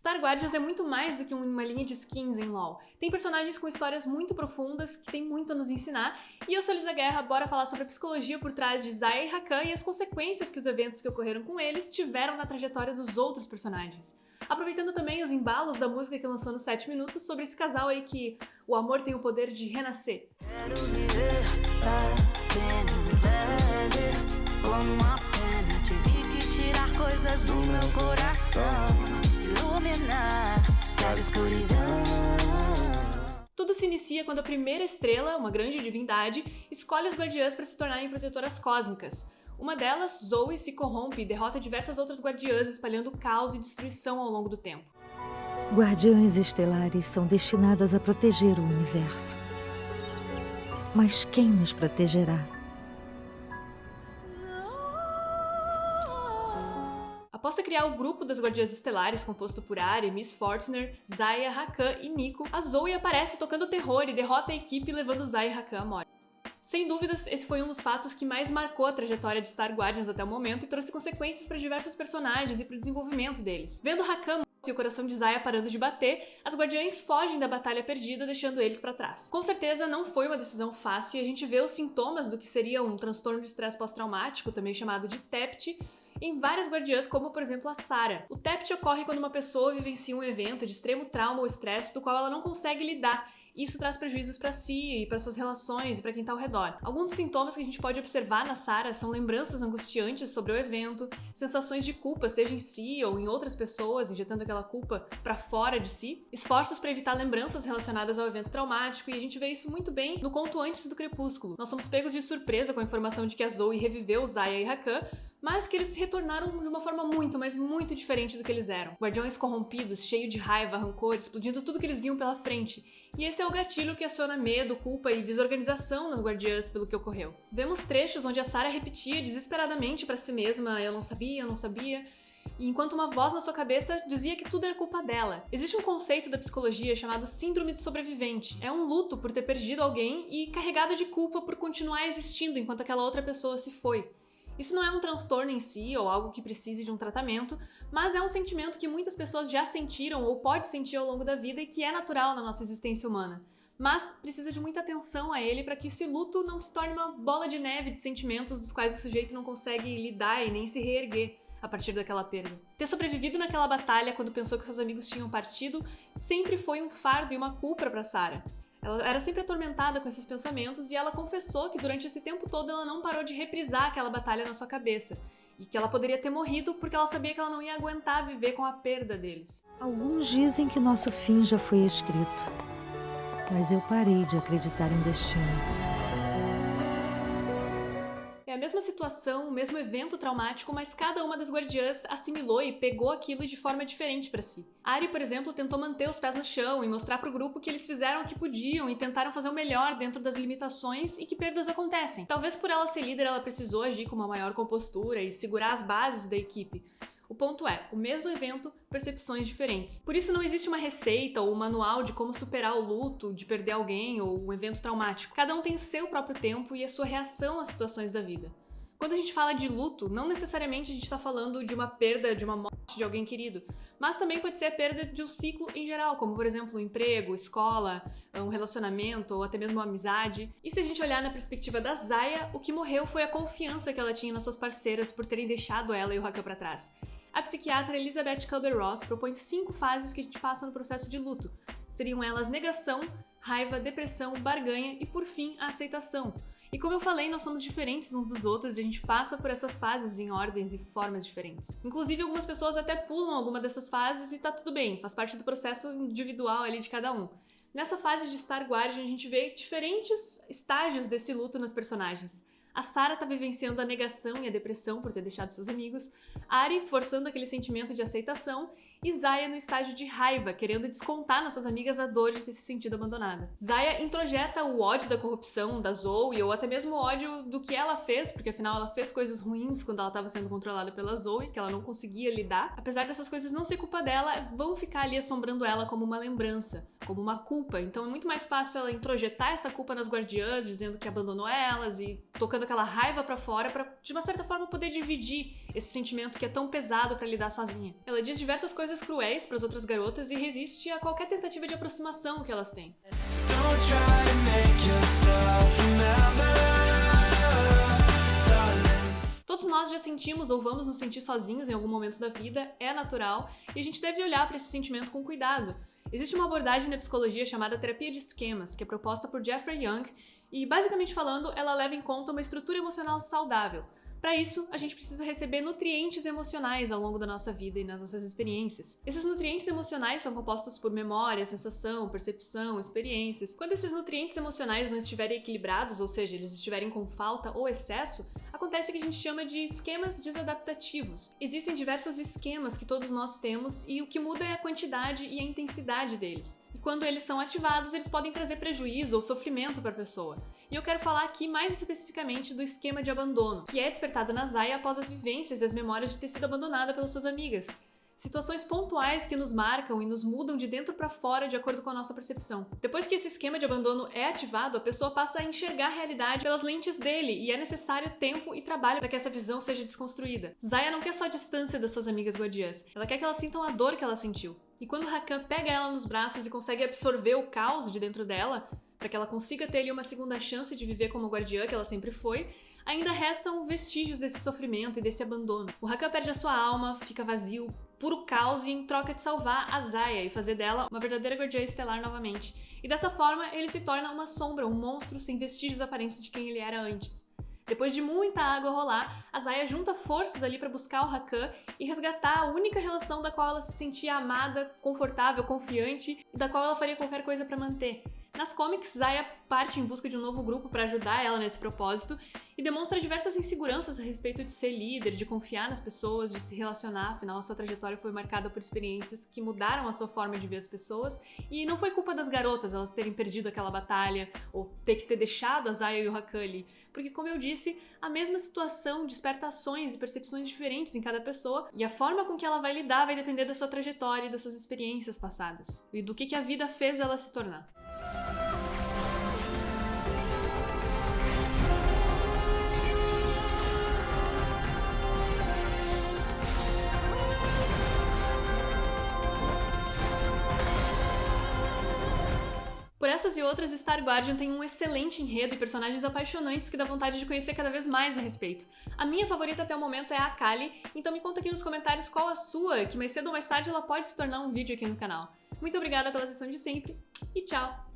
Star Guardians é muito mais do que uma linha de skins em LoL. Tem personagens com histórias muito profundas, que tem muito a nos ensinar, e eu sou Lisa Guerra, bora falar sobre a psicologia por trás de Xayah e Rakan e as consequências que os eventos que ocorreram com eles tiveram na trajetória dos outros personagens. Aproveitando também os embalos da música que lançou nos 7 minutos sobre esse casal aí que o amor tem o poder de renascer. Quero viver apenas leve, como uma pena. Tive que tirar coisas do meu coração, iluminar a escuridão. Tudo se inicia quando a primeira estrela, uma grande divindade, escolhe as guardiãs para se tornarem protetoras cósmicas. Uma delas, Zoe, se corrompe e derrota diversas outras guardiãs, espalhando caos e destruição ao longo do tempo. Guardiãs estelares são destinadas a proteger o universo. Mas quem nos protegerá? Após criar o grupo das Guardiãs Estelares, composto por Ahri, Miss Fortner, Xayah, Rakan e Neeko, a Zoe aparece tocando terror e derrota a equipe, levando Xayah e Rakan à morte. Sem dúvidas, esse foi um dos fatos que mais marcou a trajetória de Star Guardians até o momento e trouxe consequências para diversos personagens e para o desenvolvimento deles. Vendo Rakan e o coração de Xayah parando de bater, as guardiãs fogem da batalha perdida, deixando eles para trás. Com certeza não foi uma decisão fácil e a gente vê os sintomas do que seria um transtorno de estresse pós-traumático, também chamado de TEPT, em várias guardiãs, como por exemplo a Sarah. O TEPT ocorre quando uma pessoa vivencia um evento de extremo trauma ou estresse do qual ela não consegue lidar. Isso traz prejuízos para si e para suas relações e para quem está ao redor. Alguns dos sintomas que a gente pode observar na Sarah são lembranças angustiantes sobre o evento, sensações de culpa, seja em si ou em outras pessoas, injetando aquela culpa para fora de si, esforços para evitar lembranças relacionadas ao evento traumático, e a gente vê isso muito bem no conto Antes do Crepúsculo. Nós somos pegos de surpresa com a informação de que a Zoe reviveu Xayah e Rakan, mas que eles se retornaram de uma forma muito, mas muito diferente do que eles eram. Guardiões corrompidos, cheios de raiva, rancor, explodindo tudo que eles viam pela frente. E esse é o gatilho que aciona medo, culpa e desorganização nas guardiãs pelo que ocorreu. Vemos trechos onde a Sarah repetia desesperadamente para si mesma: eu não sabia, e enquanto uma voz na sua cabeça dizia que tudo era culpa dela. Existe um conceito da psicologia chamado síndrome do sobrevivente. É um luto por ter perdido alguém e carregado de culpa por continuar existindo enquanto aquela outra pessoa se foi. Isso não é um transtorno em si ou algo que precise de um tratamento, mas é um sentimento que muitas pessoas já sentiram ou pode sentir ao longo da vida e que é natural na nossa existência humana. Mas precisa de muita atenção a ele para que esse luto não se torne uma bola de neve de sentimentos dos quais o sujeito não consegue lidar e nem se reerguer a partir daquela perda. Ter sobrevivido naquela batalha quando pensou que seus amigos tinham partido sempre foi um fardo e uma culpa para Sarah. Ela era sempre atormentada com esses pensamentos e ela confessou que durante esse tempo todo ela não parou de reprisar aquela batalha na sua cabeça e que ela poderia ter morrido porque ela sabia que ela não ia aguentar viver com a perda deles. Alguns dizem que nosso fim já foi escrito, mas eu parei de acreditar em destino. É a mesma situação, o mesmo evento traumático, mas cada uma das guardiãs assimilou e pegou aquilo de forma diferente pra si. Ahri, por exemplo, tentou manter os pés no chão e mostrar pro grupo que eles fizeram o que podiam e tentaram fazer o melhor dentro das limitações e que perdas acontecem. Talvez por ela ser líder, ela precisou agir com uma maior compostura e segurar as bases da equipe. O ponto é, o mesmo evento, percepções diferentes. Por isso não existe uma receita ou um manual de como superar o luto, de perder alguém ou um evento traumático. Cada um tem o seu próprio tempo e a sua reação às situações da vida. Quando a gente fala de luto, não necessariamente a gente está falando de uma perda, de uma morte de alguém querido, mas também pode ser a perda de um ciclo em geral, como por exemplo um emprego, escola, um relacionamento ou até mesmo uma amizade. E se a gente olhar na perspectiva da Xayah, o que morreu foi a confiança que ela tinha nas suas parceiras por terem deixado ela e o Rakan para trás. A psiquiatra Elizabeth Kubler-Ross propõe 5 fases que a gente passa no processo de luto. Seriam elas negação, raiva, depressão, barganha e, por fim, a aceitação. E como eu falei, nós somos diferentes uns dos outros e a gente passa por essas fases em ordens e formas diferentes. Inclusive, algumas pessoas até pulam alguma dessas fases e tá tudo bem, faz parte do processo individual ali de cada um. Nessa fase de Star Guardian, a gente vê diferentes estágios desse luto nas personagens. A Sarah tá vivenciando a negação e a depressão por ter deixado seus amigos, Ahri forçando aquele sentimento de aceitação e Xayah no estágio de raiva, querendo descontar nas suas amigas a dor de ter se sentido abandonada. Xayah introjeta o ódio da corrupção da Zoe ou até mesmo o ódio do que ela fez, porque afinal ela fez coisas ruins quando ela estava sendo controlada pela Zoe, que ela não conseguia lidar. Apesar dessas coisas não ser culpa dela, vão ficar ali assombrando ela como uma lembrança. como uma culpa. Então é muito mais fácil ela introjetar essa culpa nas guardiãs, dizendo que abandonou elas e tocando aquela raiva pra fora pra, de uma certa forma, poder dividir esse sentimento que é tão pesado pra lidar sozinha. Ela diz diversas coisas cruéis pras outras garotas e resiste a qualquer tentativa de aproximação que elas têm. Todos nós já sentimos ou vamos nos sentir sozinhos em algum momento da vida, é natural, e a gente deve olhar para esse sentimento com cuidado. Existe uma abordagem na psicologia chamada terapia de esquemas, que é proposta por Jeffrey Young, e basicamente falando, ela leva em conta uma estrutura emocional saudável. Para isso, a gente precisa receber nutrientes emocionais ao longo da nossa vida e nas nossas experiências. Esses nutrientes emocionais são compostos por memória, sensação, percepção, experiências. Quando esses nutrientes emocionais não estiverem equilibrados, ou seja, eles estiverem com falta ou excesso, acontece o que a gente chama de esquemas desadaptativos. Existem diversos esquemas que todos nós temos e o que muda é a quantidade e a intensidade deles. E quando eles são ativados, eles podem trazer prejuízo ou sofrimento para a pessoa. E eu quero falar aqui mais especificamente do esquema de abandono, que é despertado na Zaya após as vivências e as memórias de ter sido abandonada pelas suas amigas. Situações pontuais que nos marcam e nos mudam de dentro para fora de acordo com a nossa percepção. Depois que esse esquema de abandono é ativado, a pessoa passa a enxergar a realidade pelas lentes dele e é necessário tempo e trabalho para que essa visão seja desconstruída. Zaya não quer só a distância das suas amigas guardiãs, ela quer que elas sintam a dor que ela sentiu. E quando Hakan pega ela nos braços e consegue absorver o caos de dentro dela, para que ela consiga ter ali uma segunda chance de viver como guardiã que ela sempre foi, ainda restam vestígios desse sofrimento e desse abandono. O Hakan perde a sua alma, fica vazio, puro caos, e em troca de salvar a Zaya e fazer dela uma verdadeira guardiã estelar novamente. E dessa forma, ele se torna uma sombra, um monstro sem vestígios aparentes de quem ele era antes. Depois de muita água rolar, a Zaya junta forças ali para buscar o Hakan e resgatar a única relação da qual ela se sentia amada, confortável, confiante e da qual ela faria qualquer coisa para manter. Nas comics, Zaya parte em busca de um novo grupo para ajudar ela nesse propósito e demonstra diversas inseguranças a respeito de ser líder, de confiar nas pessoas, de se relacionar, afinal a sua trajetória foi marcada por experiências que mudaram a sua forma de ver as pessoas, e não foi culpa das garotas elas terem perdido aquela batalha ou ter que ter deixado a Zaya e o Hakan ali, porque, como eu disse, a mesma situação desperta ações e percepções diferentes em cada pessoa, e a forma com que ela vai lidar vai depender da sua trajetória e das suas experiências passadas e do que a vida fez ela se tornar. Por essas e outras, Star Guardian tem um excelente enredo e personagens apaixonantes que dá vontade de conhecer cada vez mais a respeito. A minha favorita até o momento é a Akali, então me conta aqui nos comentários qual a sua, que mais cedo ou mais tarde ela pode se tornar um vídeo aqui no canal. Muito obrigada pela atenção de sempre e tchau!